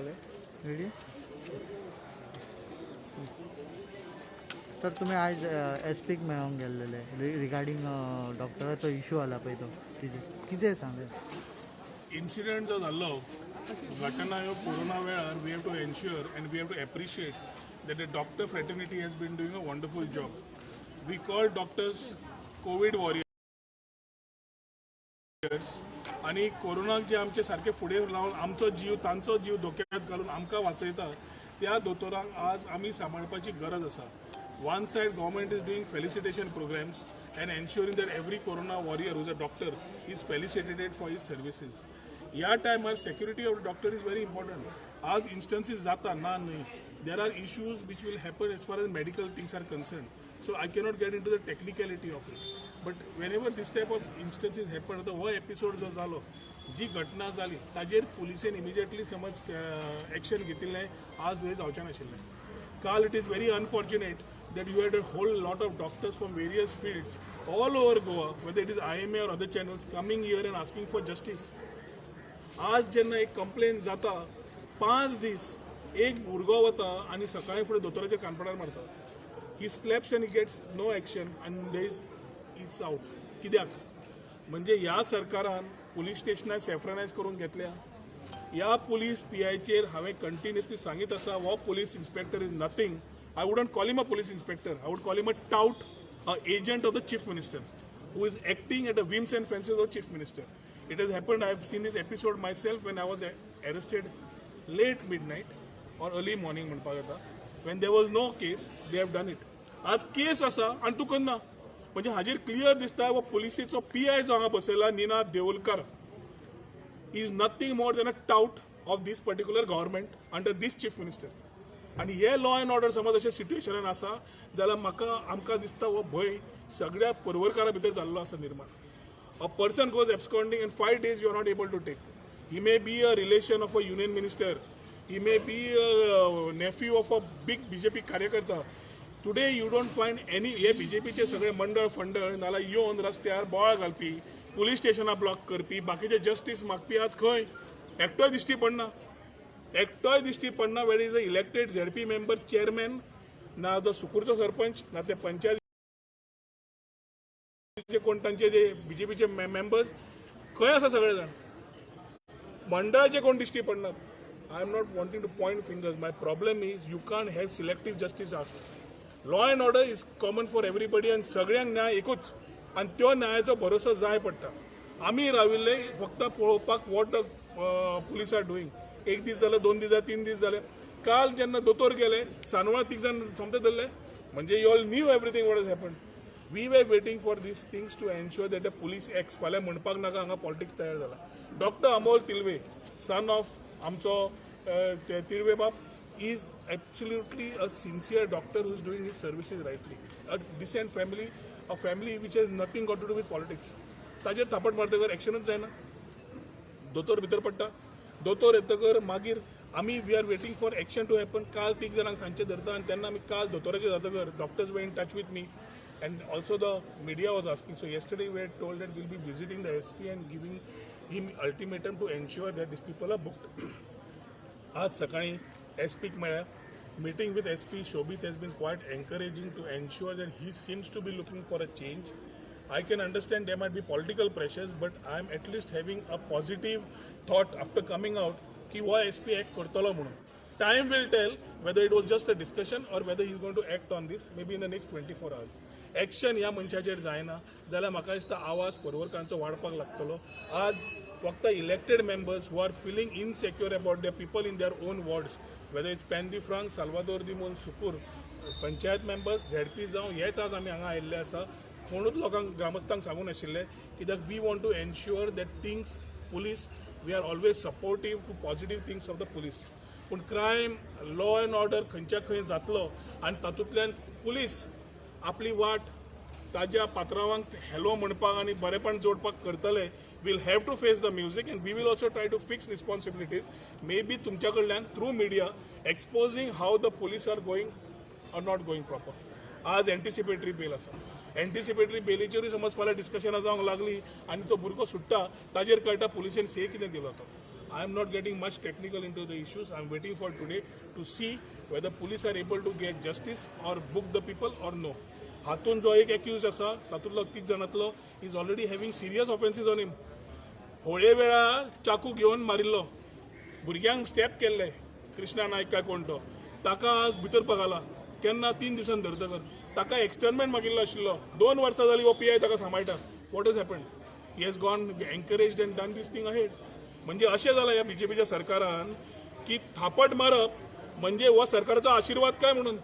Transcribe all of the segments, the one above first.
Ready sir तुम्ही आज एसपीक मेळोंक गेल्लेले रिगार्डिंग डॉक्टराचो इशू आला पळय तो कितें सांगेल इन्सिडेंट जो जाल्लो घटना ह्यो कोरोना वेळार we have to ensure and we have to appreciate that the doctor fraternity has been doing a wonderful job. We call doctors COVID warriors आणि कोरोनाक जे आमचे सारखे फुडें लावन आमचो जीव तांचो जीव धोक्यात घालून आमकां वाचयता त्या दोतोरांक आज आमी सांबाळपाची गरज आसा. One side government is doing felicitation programs and ensuring that every corona warrior who is a doctor is felicitated for his services. या टायमार security of the doctor is very important. आज instances जाता ना नाही. There are issues which will happen as far as medical things are concerned. So I cannot get into the technicality of it. But whenever this type of instances happen, the whole episode जो जालो, जी घटना जाली, ताजेर पुलिसेन immediately समज action घेतिल्लें आज वेळ जावचें नाशिल्लें. काल it is very unfortunate that you had a whole lot of doctors from various fields all over Goa, whether it is IMA or other channels, coming here and asking for justice. आज जेन्ना एक complain जाता 5 दीस एक भुरगो वता आनी सकाळी फुडें दोतोराच्या कानपडार मारता. ही स्लॅप्स आनी गेट्स नो एक्शन आनी दे इज इट्स आउट. कित्याक म्हणजे ह्या सरकारान पुलीस स्टेशनां सॅफ्रनायज करून घेतल्या. ह्या पुलीस PIचेर हांवें कंटिन्युअसली सांगीत आसा हो police inspector is nothing. I wouldn't call him a police inspector. I would call him a taut, a agent of the chief minister who is acting at the whims and fancies of chief minister. It has happened, I have seen this episode myself when I was arrested late midnight or early morning म्हणपाक येता. When there was no case, they have done it. आज केस आसा आनी तूं करना म्हणजे हाजेर clear दिसता वो पुलिसेचो PI जो हांगा बसयला Ninad देवोलकर is nothing more than a tout of this particular government under this chief minister. आणि हे लॉ अँड ऑर्डर समज अशें सिट्युएशनान आसा जाल्यार आमकां दिसता हो भंय सगळ्या परवरकारा भितर जाल्लो आसा निर्माण. A person goes absconding in 5 days you are not able to take. He may be a relation of a union minister. He may be a nephew of a big BJP कार्यकर्ता. Today you don't find any हे BJPचे सगळे मंडळ फंडळ नाल्यार येवन रस्त्यार बोवाळ घालपी, police स्टेशनां block करपी, बाकीचे जस्टीस मागपी आज खंय एकटोय दिश्टी पडना. एकटोय दिश्टी पडना. Where is a elected ZP member chairman ना जो सुकूरचो सरपंच ना ते पंचायत कोण तांचे जे BJPचे मेंबर्स खंय आसा सगळे जाण. मंडळाचे कोण दिश्टी पडनात. I am not wanting to point fingers. My problem is you can't have selective justice as. Law and order is common for everybody आनी सगळ्यांक न्याय एकूच आनी त्यो न्यायाचो भरोसो जाय पडटा. आमी राविल्ले फक्त पळोवपाक what the police are doing. एक दीस जाले, 2 दीस जाले, 3 दीस जाले. काल जेन्ना दोतोर गेले सानवळा 3 जाण सोमते धरले म्हणजे you all know everything what has happened. We were waiting for these things to ensure that the police acts. फाल्यां म्हणपाक नाका हांगा पॉलिटिक्स तयार जाला. Doctor Amol Tilve son of आमचो तिल्वे बाब is absolutely a sincere doctor who is doing his services rightly. A decent family, a family which has nothing got to do with politics. ताजेर थापट मारतकर एक्शनच जायना. दोतोर भितर पडटा. दोतोर येतकर मागीर आमी we are waiting for action to happen. काल 3 जाणांक सांजचे धरता आनी तेन्ना आमी काल दोतोराचे जातकर doctors were in touch with me and also the media was asking. So yesterday we had told that we'll be visiting the SP and giving him ultimatum to ensure that these people are booked. आज सकाळी SP मेळ्ळ्या. Meeting with SP Shobit has been quite encouraging to ensure that he seems to be looking for a change. I can understand there might be political pressures, but I am at least having a positive thought after coming out कि वो SP act करतलो म्हणून. Time will tell whether it was just a discussion or whether he is going to act on this maybe in the next 24 hours. Action ह्या मनशाचेर जायना जाल्यार म्हाका दिसता आवाज परवरकारांचो वाडपाक लागतलो. आज फक्त elected members who are feeling insecure about the people in their own wards, whether it's Penha de Franca, Salvador do Mundo, Socorro, panchayat members, ZP जावं हेच आज आमी हांगा आयिल्ले आसा. कोणूच लोकांक ग्रामस्थांक सांगून आशिल्ले कित्याक we want to ensure that things police we are always supportive to positive things of the police. पूण क्रायम लॉ अँड ऑर्डर खंयच्या खंय जातलो आनी तातूंतल्यान पुलीस आपली वाट ताज्या पात्रांवांक हॅलो म्हणपाक आनी बरेपण जोडपाक करतले. Will have to face the music and we will also try to fix responsibilities. Maybe तुमच्या कडल्यान through media exposing how the police are going or not going proper. आज एंटिसिपेटरी बेल आसा. Anticipatory बेलीचेरूय समज फाल्यां डिस्कशनां जावंक लागली आनी तो भुरगो सुट्टा ताजेर कळटा पुलिसेन से कितें दिलो तो. I am not getting much technical into the issues. I am waiting for today to see whether police are able to get justice or book the people or no. हातून जो एक accused असा तातूंतलो 30 जाणांतलो is already having serious offenses on him. Hole वेळार चाकू घेवन मारिल्लो, भुरग्यांक स्टॅप केल्ले, कृष्णा नायक काय कोण तो, ताका आज भितर पगाला, केन्ना 3 दिसान धरतकर, ताका एक्सटर्नमेंट मागिल्लो आशिल्लो, 2 वर्सां जाली हो PI ताका सांबाळटा. What has happened? He has gone encouraged and done this thing ahead. म्हणजे अशें जालां ह्या BJPच्या सरकारान की थापट मारप म्हणजे हो सरकारचा आशीर्वाद काय म्हणून.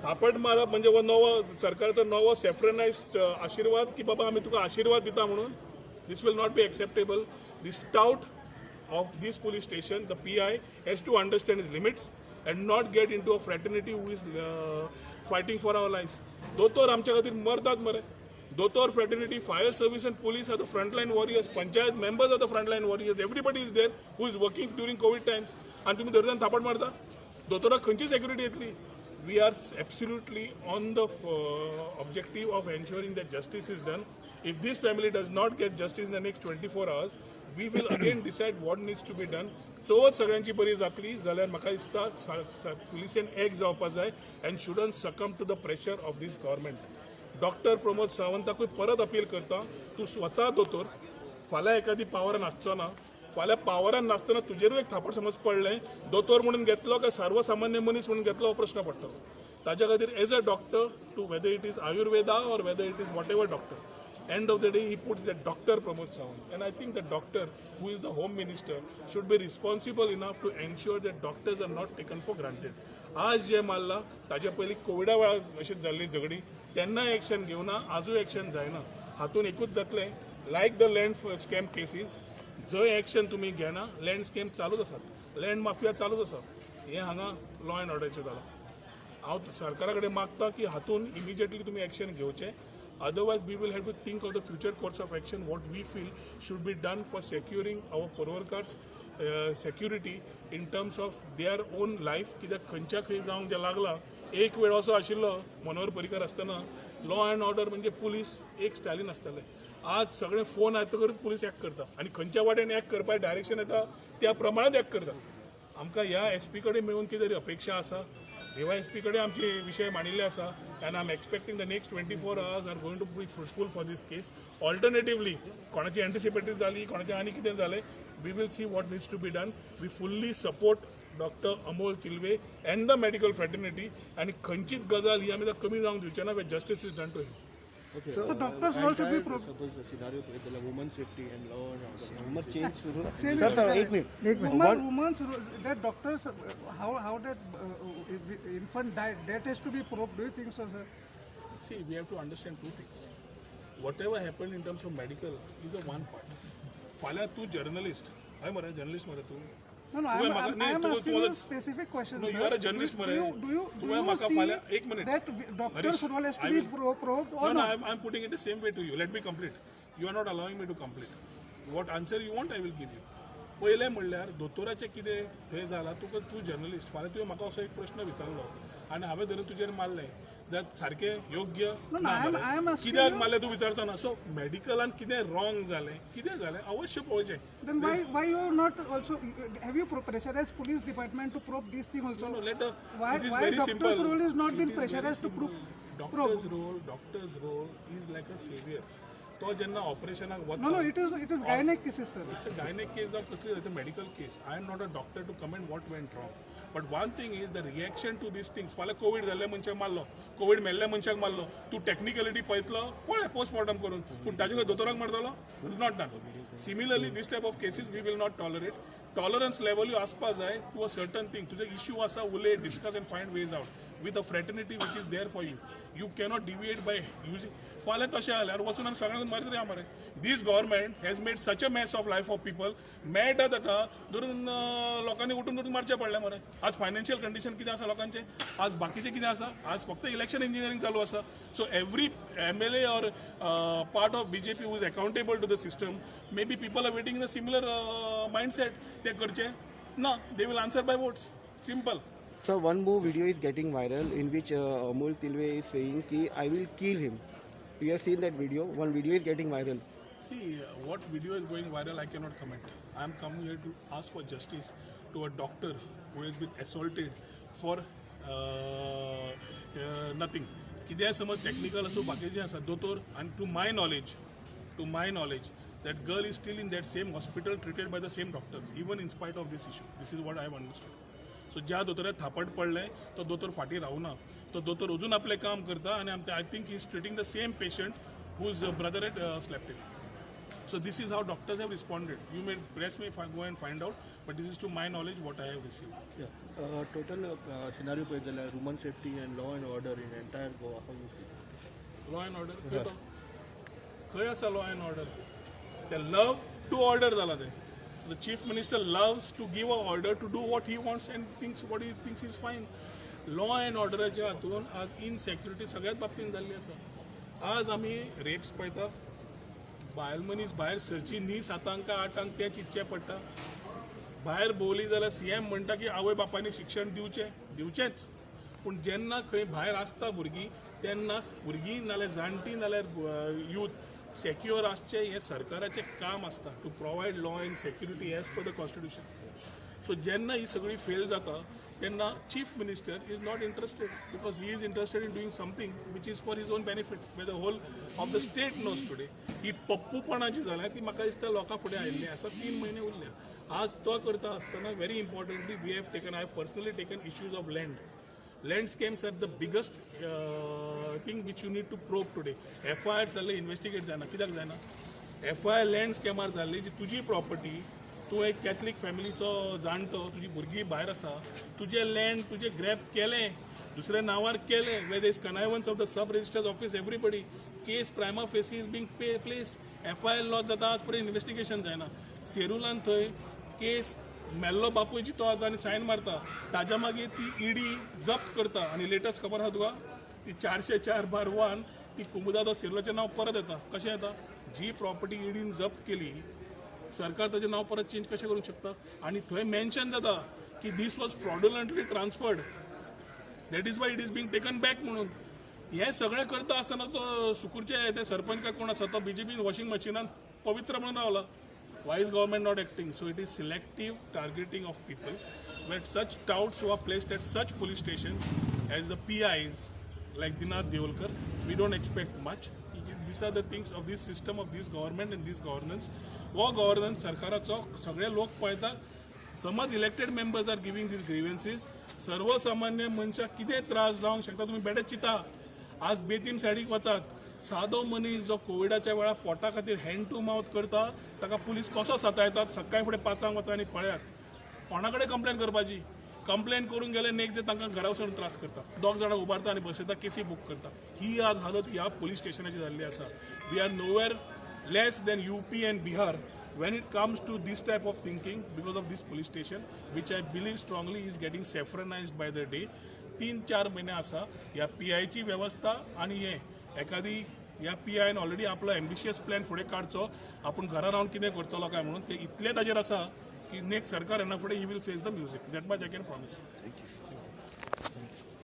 थापट मारप म्हणजे हो नवो सरकारचो नवो सेफ्रनायज्ड आशीर्वाद की बाबा आमी तुका आशीर्वाद दिता म्हणून. This will not be acceptable. The stout of this police station, the PI, has to understand his limits and not get into a fraternity who is fighting for our lives. दोतोर आमच्या खातीर मरतात मरे. दोतोर fraternity, fire service and police are the frontline warriors. Panchayat members are the frontline warriors. Everybody is there who is working during COVID times. आणि तुम्ही धरतान थापट मारता. दोतोराक खंयची सेक्युरिटी येतली? We are absolutely on the objective of ensuring that justice is done. If this family does not get justice in the next 24 hours, we will again decide what needs to be done. Chavath सगळ्यांची बरी जातली जाल्यार म्हाका दिसता पुलिसेन एक जावपा जाय and shouldn't succumb to the pressure of this government. Doctor Pramod सावंताकूय परत अपील करता, तूं स्वता दोतोर, फाल्यां एखादी पावरान आसचो ना, फाल्यां पावरान नासतना तुजेरूय एक थापट समज पडलें, दोतोर म्हणून घेतलो काय सर्वसामान्य मनीस म्हणून घेतलो हो प्रश्न पडटलो. ताच्या खातीर as a doctor to whether it is Ayurveda or whether it is whatever doctor, end of the day he puts that Dr. Pramod Sawant, and I think the doctor who is the home minister should be responsible enough to ensure that doctors are not taken for granted. आज जे मारला ताच्या पयलीं कोविडा वेळार अशीच जाल्ली झगडी, तेन्ना एक्शन घेवना, आजूय एक्शन जायना. हातून एकूच जातलें, लायक द लँड स्कॅम केसीस, जंय एक्शन तुमी घेना लँड स्कॅम चालूच आसात, लँड माफिया चालूच आसा. हें हांगा लॉ अँड ऑर्डरचें जालां. हांव सरकारा कडेन मागता की हातून इमिजिएटली तुमी एक्शन घेवचें. Otherwise, we will have to think of the future course of action, what we feel should be done for securing our Purvarkars' security in terms of their own life. कित्याक खंयच्या खंय जावंक जें लागलां, एक वेळ असो आशिल्लो मनोहर पर्रीकर आसतना लॉ अँड ऑर्डर म्हणजे पुलीस एक स्टालीन आसताले. आज सगळे फोन येतकच पुलीस एक्ट करता आनी खंयच्या वाटेन एक्ट करपाक डायरेक्शन येता त्या प्रमाणात एक्ट करता. आमकां ह्या SP कडेन मेळून कितें तरी अपेक्षा आसा. देवा SP कडेन आमचे विशय मांडिल्ले आसा and I'm expecting the next 24 hours are going to be fruitful for this case. Alternatively, कोणाची anticipatory जाली, कोणाचे आनी कितें जालें, we will see what needs to be done. We fully support Dr. Amol Tilve and the medical fraternity and खंयचीच गजाल ही आमी कमी जावंक दिवचे ना when justice is done to him. Okay. So doctors also be suppose the scenario created like women's safety and law and order. How much change? Change Sir, is- एक minute. women's that doctors how that infant died that has to be proved. Do you think so, sir? See, we have to understand two things. Whatever happened in terms of medical is a one part. फाल्यां तूं journalist, हय मरे journalist मरे तूं. No, तुवें म्हाका- I नाही, am तुवें- asking तुवें- you specific questions. No, you sir. are a journalist, Do Mare. you तुवें म्हाका see फाल्यां एक minute. that doctor's Harish, role has to I be will- proved No, or no, not? I'm putting it the same way to you. Let me complete. You are not allowing me to complete. What answer you want, I will give you. पहिले म्हणल्यार दोतोराचें कितें थंय जालां, तुका तूं journalist, फाल्यां तुवें म्हाका असो एक प्रश्न विचारलो आनी हांवें धरून तुजेर मारलें जाल्यार सारकें योग्य No, ना I am मरे. asking कित्याक you- मारलें तूं विचारता ना. सो मेडिकलान कितें रॉंग जालें, कितें जालें अवश्य पळोवचें. Then why you are not also have you pressurized police department to probe this thing also? No, let the, Why it is why very doctor's simple. role is not It been is very pressurized to simple. probe? Doctor's role is like a savior. तो जेन्ना ऑपरेशनाक वता, No, it is gynec cases, sir. it's a gynec case of कसली, it's a medical case. I am not a doctor to comment what went wrong. But one thing is the reaction to these things. फाल्यां Covid जाल्ल्या मनशाक मारलो, Covid मेल्ल्या मनशाक मारलो, तूं technicality पळयतलो, पळय पोस्टमॉर्टम करून, पूण ताजे खंय दोतोराक मारतलो? Not done. Similarly, this type of cases we will not tolerate. Tolerance level you आसपा जाय to a certain thing. तुजे issue आसा, उलय, discuss and find ways out with a fraternity which is there for you. You cannot deviate by using. फाल्यां तशें जाल्यार वचून आमी सगळ्यांक मारीत या मरे. This government has made such a mess of life of people. मेळटा ताका धरून लोकांनी उठून धरून मारचें पडलें मरे. आज फायनान्शियल कंडिशन कितें आसा लोकांचें, आज बाकीचें कितें आसा, आज फक्त इलेक्शन इंजिनियरींग चालू आसा. So every MLA or part of BJP who is accountable to the system, maybe people are waiting in a similar mindset. ते करचें ना, they will answer by votes. Simple. So one more video is getting viral in which Amol Tilve is saying कि I will kill him. You have seen that video. One video is getting viral. See, what video is going viral, I cannot comment. I am coming here to ask for justice to a doctor who has been assaulted for nothing. कितें समज technical असो बाकीचें आसा दोतोर आनी to my knowledge that girl is still in that same hospital treated by the same doctor even in spite of this issue. This is what I have understood. So ज्या दोतोराक थापट पडले तो दोतोर फाटी रावना तो दोतोर अजून आपलें काम करता आनी I think he is treating the same patient whose brother had slept in. So this is how doctors have responded. You may press me if I go and find out, but this is to my knowledge what I have received. Yeah. Total scenario पळयत जाल्यार women safety and law and order in entire Goa. How you see? Law and order? खंय आसा law and order? They love to order जाला ते. So the chief minister loves to give a order to do what he wants and thinks what he thinks is fine. Law and orderच्या हातून आज इनसेक्युरिटी सगळ्यात बाबतींत जाल्ली आसा. आज आमी रेप्स पळयता बायल मनीस भायर सरची न्ही 7 8 तें चिंतचें पडटा. भायर भोंवली जाल्यार सीएम म्हणटा की आवय बापायनी शिक्षण दिवचेंच पूण जेन्ना खंय भायर आसता भुरगीं तेन्ना भुरगीं नाल्यार जाणटी नाल्यार यूथ सेक्युअर आसचें हें सरकाराचें काम आसता to provide law and security as per the constitution. So जेन्ना ही सगळी फेल जाता तेन्ना chief minister is not interested because he is interested in doing something which is for his own benefit way the whole of the state knows today. ही पप्पूपणां जी जाल्यां ती म्हाका दिसता लोकां फुडें आयिल्लीं आसा 3 म्हयने उरल्या. आज तो करता आसतना very importantly we have taken I have personally taken issues of land. Land scams are the biggest thing which you need to probe today. FIR जाल्ले इन्वेस्टिगेट जायना कित्याक जायना. FIR लँड स्कॅमार जाल्ली जी तुजी प्रॉपर्टी तूं एक कॅथलीक फॅमिलीचो जाणटो तुजी भुरगीं भायर आसा तुजें लँड तुजें ग्रॅब केलें दुसऱ्या नांवार केलें where is connivance of the sub registrar's office everybody case prima facie is being placed. FIR lodge जाता आज पर्यंत इन्वेस्टिगेशन जायना. सेरुलान थंय केस मेल्लो बापूय जितो आता आनी सायन मारता ताज्या मागीर ती ईडी जप्त करता आनी लेटस्ट खबर आहा तुका ती 404/1 ती कुमुदादो सेर्लोचें नांव परत येता. कशें येता जी प्रॉपर्टी ईडीन जप्त केली सरकार ताजें नांव परत चेंज कशें करूंक शकता आनी थंय मेन्शन जाता की this was fraudulently transferred that is why it is being taken back म्हणून. हें सगळें करता आसतना तो सुकूरचे ते सरपंच काय कोण आसा तो बीजेपीन वॉशिंग मशिनान पवित्र म्हणून रावला. Why is government not acting? So it is selective targeting of people where such touts who are placed at such police stations as the PIs like Dinath Deolkar, we don't expect much. These are the things of this system of this government and this governance. वो governance सरकाराचो सगळे लोक पळयता. समज elected members are giving these grievances सर्वसामान्य मनशाक कितें त्रास जावंक शकता तुमी बेडे चिता. आज बेतीम सायडीक वचात सादो मनीस जो कोविडाच्या वेळार पोटा खातीर हँड टू माउथ करता ताका पुलीस कसो सतायतात. सकाळी फुडें 5 वचा आनी पळयात कोणा कडेन कंप्लेन करपाची. कंप्लेन करून गेले नेक्स्ट डे तांकां घरा वचून त्रास करता. 2 जाणां उबारता आनी बसयता केसी बूक करता. ही आज हालत ह्या पुलीस स्टेशनाची जाल्ली आसा. We are nowhere less than UP and Bihar when it comes to this type of thinking because of this police station which I believe strongly is getting saffronized by the day. 3-4 महिने आसा ह्या PIची व्यवस्था आनी हे एखादी ह्या PIन already आपलो ambitious plan फुडें काडचो आपूण घरा रावन कितें करतलो काय म्हणून ते इतले ताजेर आसा की नेक्स्ट सरकार येना फुडें he will face the music. That much I can promise.